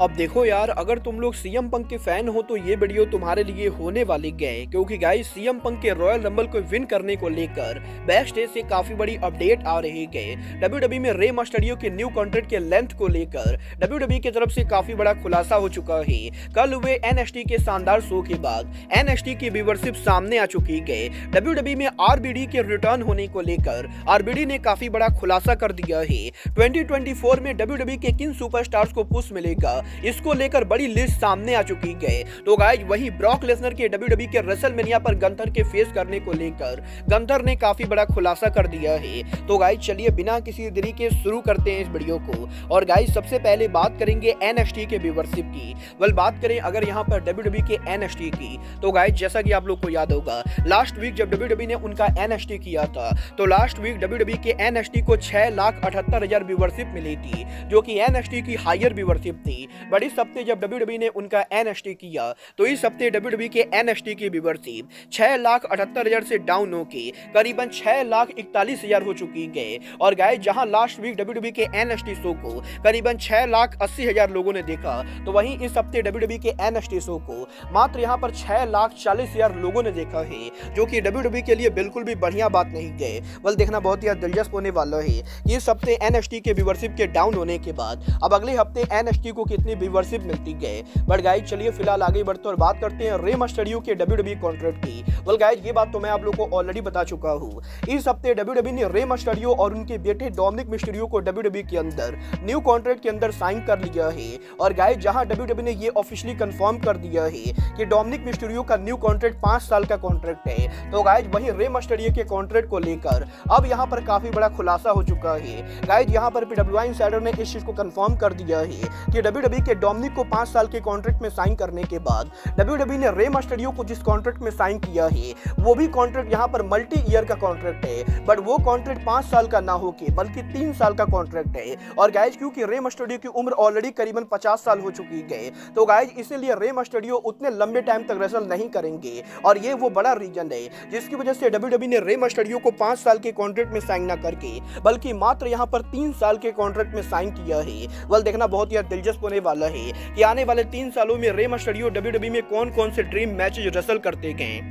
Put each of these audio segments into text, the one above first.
अब देखो यार, अगर तुम लोग सीएम पंक के फैन हो तो ये वीडियो तुम्हारे लिए होने वाली गए, क्योंकि गाइस सीएम पंक के रॉयल रंबल को विन करने को लेकर बैक स्टेज से काफी बड़ी अपडेट आ रही गए। डब्ल्यूडब्ल्यूई में रे मस्टरियो के न्यू कॉन्ट्रैक्ट के लेंथ को लेकर डब्ल्यूडब्ल्यूई की तरफ से काफी बड़ा खुलासा हो चुका है। कल हुए एनएक्सटी के शानदार शो के बाद एनएक्सटी की व्यूवरशिप सामने आ चुकी है। डब्ल्यूडब्ल्यूई में आरबीडी के रिटर्न होने को लेकर आरबीडी ने काफी बड़ा खुलासा कर दिया है। 2024 में डब्ल्यूडब्ल्यूई के किन सुपरस्टार्स को पुश मिलेगा, इसको लेकर बड़ी लिस्ट सामने आ चुकी है। तो गाइस वही ब्रॉक लेसनर के डब्ल्यूडब्ल्यूई के रेसलमेनिया पर गंथर के फेस करने को लेकर गंथर ने काफी बड़ा खुलासा कर दिया है। तो गाइस चलिए बिना किसी देरी के शुरू करते हैं इस वीडियो को। और गाइस सबसे पहले बात करेंगे एनएक्सटी के व्यूवरशिप की। बात करें अगर यहाँ पर डब्ल्यूडब्ल्यूई के एनएक्सटी की, तो गाइस जैसा कि आप लोग को याद होगा, लास्ट वीक जब डब्ल्यूडब्ल्यूई ने उनका एनएक्सटी किया था तो लास्ट वीक डब्ल्यूडब्ल्यूई के एनएक्सटी को 6,78,000 व्यूवरशिप मिली थी, जो कि एनएक्सटी की हायर व्यूवरशिप थी। बट इस हफ्ते जब डब्ल्यूडब्ल्यूई ने उनका एनएक्सटी किया तो इस हफ्ते डब्ल्यूडब्ल्यूई के एनएक्सटी की व्यूवरशिप 6,78,000 से डाउन होकर करीबन 6,41,000 हो चुकी है। और गाइस जहां लास्ट वीक डब्ल्यूडब्ल्यूई के एनएक्सटी शो को करीबन 6,80,000 लोगों ने देखा, तो वहीं इस हफ्ते डब्ल्यूडब्ल्यूई के एनएक्सटी शो को मात्र यहां पर 6,40,000 लोगों ने देखा है, जो कि डब्ल्यूडब्ल्यूई के लिए बिल्कुल भी बढ़िया बात नहीं है। देखना बहुत ही दिलचस्प होने वाला है कि इस हफ्ते एनएक्सटी के व्यूवरशिप के डाउन होने के बाद अब अगले हफ्ते एनएक्सटी को कितनी व्यूवरशिप मिलती है। बट गाइस चलिए फिलहाल आगे बढ़ते और बात करते हैं रे मस्टरियो के डब्ल्यूडब्ल्यूई कॉन्ट्रैक्ट की। गाइस ये बात तो मैं आप लोगों को ऑलरेडी बता चुका हूं। इस हफ्ते डब्ल्यूडब्ल्यूई ने रे मस्टरियो और उनके बेटे डोमिनिक मिस्टीरियो को डब्ल्यूडब्ल्यूई के अंदर न्यू कॉन्ट्रैक्ट के अंदर साइन कर लिया है। और गाइस जहां डब्ल्यूडब्ल्यूई ने ये ऑफिशियली कंफर्म कर दिया है कि डोमिनिक मिस्टीरियो का न्यू कॉन्ट्रैक्ट 5 साल का कॉन्ट्रैक्ट है, तो गाइस वहीं रे मस्टरियो के कॉन्ट्रैक्ट को लेकर अब यहां पर काफी बड़ा खुलासा हो चुका है। गाइस यहां पर पीडब्ल्यूआई इनसाइडर ने इस चीज को कंफर्म कर दिया है कि डब्ल्यूडब्ल्यूई के डोमिनिक को 5 साल के कॉन्ट्रैक्ट में साइन करने के बाद डब्ल्यूडब्ल्यूई ने रे मस्टरियो को जिस कॉन्ट्रैक्ट में साइन किया है वो भी कॉन्ट्रैक्ट यहां पर मल्टी ईयर का कॉन्ट्रैक्ट है। बट वो कॉन्ट्रैक्ट 5 साल का ना होके बल्कि 3 साल का कॉन्ट्रैक्ट है। और गाइस क्योंकि रे मस्टरियो की उम्र ऑलरेडी करीबन 50 साल हो चुकी है, तो गाइस इसीलिए रे मस्टरियो उतने लंबे टाइम तक रेसल नहीं करेंगे। और ये वो बड़ा रीजन है जिसकी वजह से डब्ल्यूडब्ल्यूई ने रे मस्टरियो को 5 साल के कॉन्ट्रैक्ट में साइन ना करके बल्कि मात्र यहां पर 3 साल के कॉन्ट्रैक्ट में साइन किया है। देखना बहुत ही दिलचस्प होने वाला है कि आने वाले 3 सालों में रे मस्टरियो डब्ल्यूडब्ल्यूई में कौन-कौन से ड्रीम मैचेस रेसल करते गए।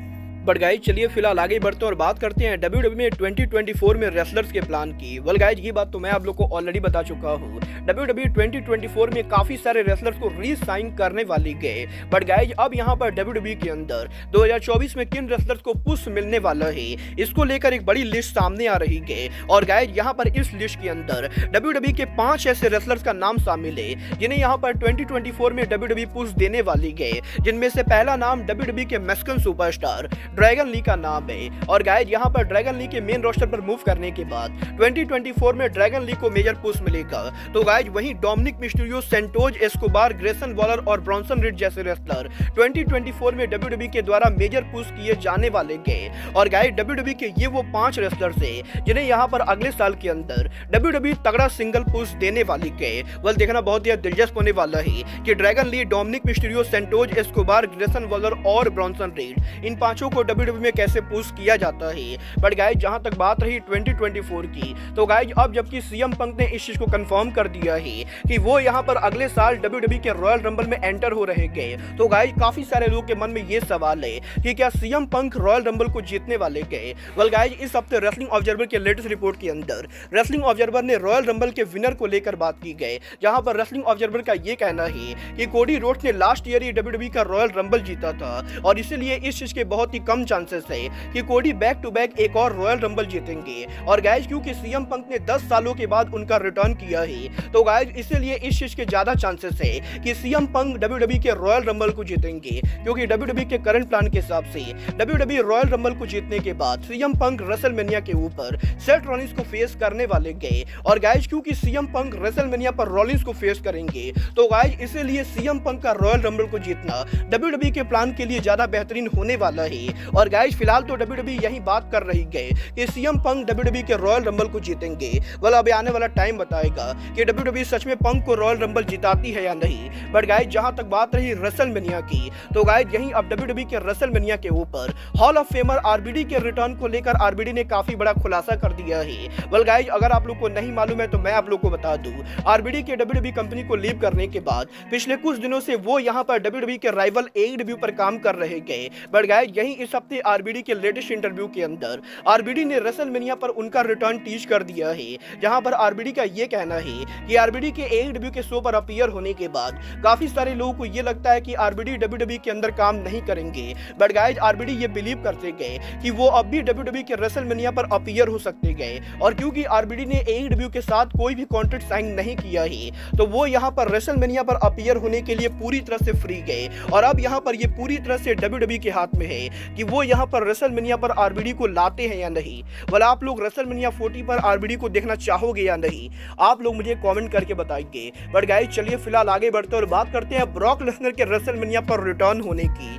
बट गाइस चलिए फिलहाल आगे बढ़ते और बात करते हैं डब्ल्यूडब्ल्यूई में 2024 में रेसलर्स के प्लान की। गाइस ये बात तो मैं आप लोग को ऑलरेडी बता चुका हूँ। डब्ल्यूडब्ल्यूई 2024 में काफी सारे रेसलर्स को री साइन करने वाली गए। बट गाइस अब यहाँ पर डब्ल्यूडब्ल्यूई के अंदर 2024 में किन रेसलर्स को पुश मिलने वाला है, इसको लेकर एक बड़ी लिस्ट सामने आ रही है। और गाइस यहाँ पर इस लिस्ट के अंदर डब्ल्यूडब्ल्यूई के 5 ऐसे रेसलर्स का नाम शामिल है जिन्हें यहाँ पर 2024 में डब्ल्यूडब्ल्यूई पुश देने वाली गए, जिनमें से पहला नाम डब्ल्यूडब्ल्यूई के मैक्सिकन सुपरस्टार ड्रैगन ली का नाम है। और गाइस यहाँ पर ड्रैगन ली के मेन रोस्टर पर मूव करने के बाद 2024 में ड्रैगन ली को मेजर पुश मिलेगा। तो गाइस वहीं Dominik Mysterio, Santos Escobar, Grayson Waller और ब्रॉन्सन रीड जैसे रेसलर 2024 में डब्ल्यूडब्ल्यूई के द्वारा मेजर पुश किए जाने वाले गए। और गाइस डब्ल्यूडब्ल्यूई के ये वो 5 रेसलर्स हैं जिन्हें यहाँ पर अगले साल के अंदर डब्ल्यूडब्ल्यूई तगड़ा सिंगल पुश देने वाली गए। देखना बहुत ही दिलचस्प होने वाला है कि Dragon Lee, Dominik Mysterio, Santos Escobar, Grayson Waller और ब्रॉन्सन रीड, इन 5 को डब्ल्यूडब्ल्यूई में कैसे पुश किया जाता है। बट गाइस जहां तक बात रही 2024 की, तो गाइस अब जबकि सीएम पंक ने इस चीज को कंफर्म कर दिया है कि वो यहां पर अगले साल डब्ल्यूडब्ल्यूई के रॉयल रंबल में एंटर हो रहे गए, तो गाइस काफी सारे लोगों के मन में ये सवाल है कि क्या सीएम पंक रॉयल रंबल को जीतने वाले गए। गाइस इस हफ्ते रेसलिंग ऑब्जर्वर के लेटेस्ट रिपोर्ट के अंदर रेसलिंग ऑब्जर्वर ने रॉयल रंबल के विनर को लेकर बात की गई, जहां पर रेसलिंग ऑब्जर्वर का ये कहना है कि कोडी रोड्स ने लास्ट ईयर ही डब्ल्यूडब्ल्यूई का रॉयल रंबल जीता था और इसीलिए इस चीज के बहुत ही कम चांसेस है कि कोडी बैक टू बैक एक और रॉयल रंबल जीतेंगे। और गाइस क्योंकि सीएम पंक ने 10 सालों के बाद उनका रिटर्न किया है, तो गाइस इसीलिए इस चीज के ज्यादा चांसेस है कि सीएम पंक डब्ल्यूडब्ल्यूई के रॉयल रंबल को जीतेंगे, क्योंकि डब्ल्यूडब्ल्यूई के करंट प्लान के हिसाब से डब्ल्यूडब्ल्यूई रॉयल रंबल को जीतने के बाद सीएम पंक रेसलमेनिया के ऊपर सेथ रॉलिंस को फेस करने वाले गए। और गाइस क्योंकि सीएम पंक रेसलमेनिया पर रॉलिंस को फेस करेंगे, तो गाइस इसीलिए सीएम पंक का रॉयल रंबल को जीतना डब्ल्यूडब्ल्यूई के प्लान के लिए ज्यादा बेहतरीन होने वाला है। और गाइस फिलहाल तो WWE यही बात कर रही है कि सीएम पंक WWE के रॉयल रंबल को जीतेंगे। वाला अभी आने वाला टाइम बताएगा कि WWE सच में पंक को रॉयल रंबल जिताती है या नहीं। बट गाइस जहां तक बात रही रेसलमेनिया की, तो गाइस यही अब WWE के रेसलमेनिया के ऊपर हॉल ऑफ फेमर आरबीडी के रिटर्न को लेकर आरबीडी ने काफी बड़ा खुलासा कर दिया है। वेल गाइस अगर आप लोग को नहीं मालूम है तो मैं आप लोग को बता दूं, आरबीडी के WWE कंपनी को लीव करने के बाद पिछले कुछ दिनों से वो यहां पर WWE के राइवल AEW पर काम कर रहे गए। बट गाइस यही इस हफ्ते आरबीडी के लेटेस्ट इंटरव्यू के अंदर आरबीडी ने रेसलमेनिया पर उनका रिटर्न टीज कर दिया है, जहां पर आरबीडी का ये कहना है कि आरबीडी के AEW के शो पर अपीयर होने के बाद काफी सारे लोगों को ये लगता है कि आरबीडी WWE के अंदर काम नहीं करेंगे। बट गाइस आरबीडी ये बिलीव करते गए कि वो अब भी WWE के रेसलमेनिया पर अपीयर हो सकते गए, और क्योंकि आरबीडी ने AEW के साथ कोई भी कॉन्ट्रैक्ट साइन नहीं किया है तो वो यहां पर रेसलमेनिया पर अपीयर होने के लिए पूरी तरह से फ्री गए। और अब यहां पर ये पूरी तरह से WWE के हाथ में है कि वो यहां पर रेसलमेनिया पर आरबीडी को लाते हैं या नहीं। वाला आप लोग रेसलमेनिया 40 पर आरबीडी को देखना चाहोगे या नहीं, आप लोग मुझे कमेंट करके बताइए। बट गाइस चलिए फिलहाल आगे बढ़ते और बात करते हैं ब्रॉक लेसनर के रेसलमेनिया पर रिटर्न होने की।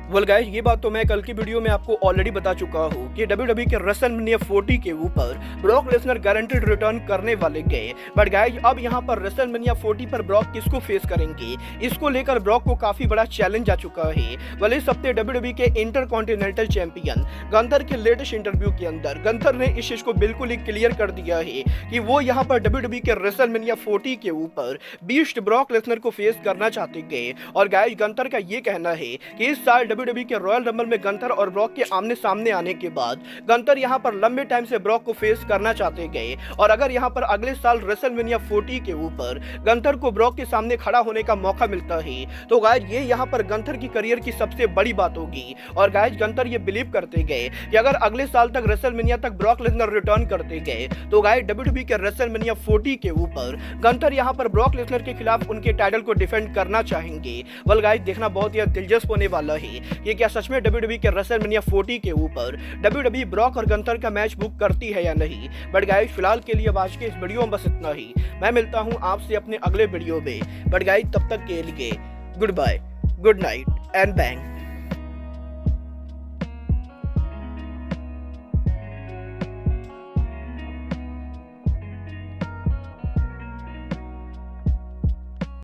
वेल गाइस ये बात तो मैं कल की वीडियो में आपको ऑलरेडी बता चुका हूँ कि WWE के रेसलमेनिया 40 के ऊपर ब्रॉक लेसनर गारंटेड रिटर्न करने वाले गए। बट गाइस अब यहाँ पर रेसलमेनिया 40 पर ब्रॉक किसको फेस करेंगे, इसको लेकर ब्रॉक को काफी बड़ा चैलेंज आ चुका है। वेल इस हफ्ते WWE के इंटरकॉन्टिनेंटल चैंपियन गंथर के लेटेस्ट इंटरव्यू के अंदर गंथर ने इस चीज को बिल्कुल ही क्लियर कर दिया है कि वो यहाँ पर WWE के रेसलमेनिया 40 के ऊपर बीस्ट ब्रॉक लेसनर को फेस करना चाहते गए। और गाइस गंथर का ये कहना है कि इस साल WWE के रॉयल रंबल में गंथर और ब्रॉक के आमने सामने आने के बाद गंथर यहां पर लंबे टाइम से ब्रॉक को फेस करना चाहते गए। और अगर यहां पर अगले साल रेसलमेनिया 40 के ऊपर गंथर को ब्रॉक के सामने खड़ा होने का मौका मिलता है तो गाइस ये यहां पर गंथर की करियर की सबसे बड़ी बात होगी। और गाइस गंथर ये बिलीव करते गए कि अगर अगले साल तक रेसलमेनिया तक ब्रॉक लेसनर रिटर्न करते गए तो गाइस WWE के रेसलमेनिया 40 के ऊपर गंथर यहां पर ब्रॉक लेसनर के खिलाफ उनके टाइटल को डिफेंड करना चाहेंगे। वेल गाइस देखना बहुत ही दिलचस्प होने वाला है कि क्या सच में WWE के रेसलमेनिया 40 के ऊपर WWE ब्रॉक और गंथर का मैच बुक करती है या नहीं। बट गाइस फिलहाल के लिए आज के इस वीडियो में बस इतना ही। मैं मिलता हूं आपसे अपने अगले वीडियो में। बट गाइस तब तक के लिए goodbye, good night and bang.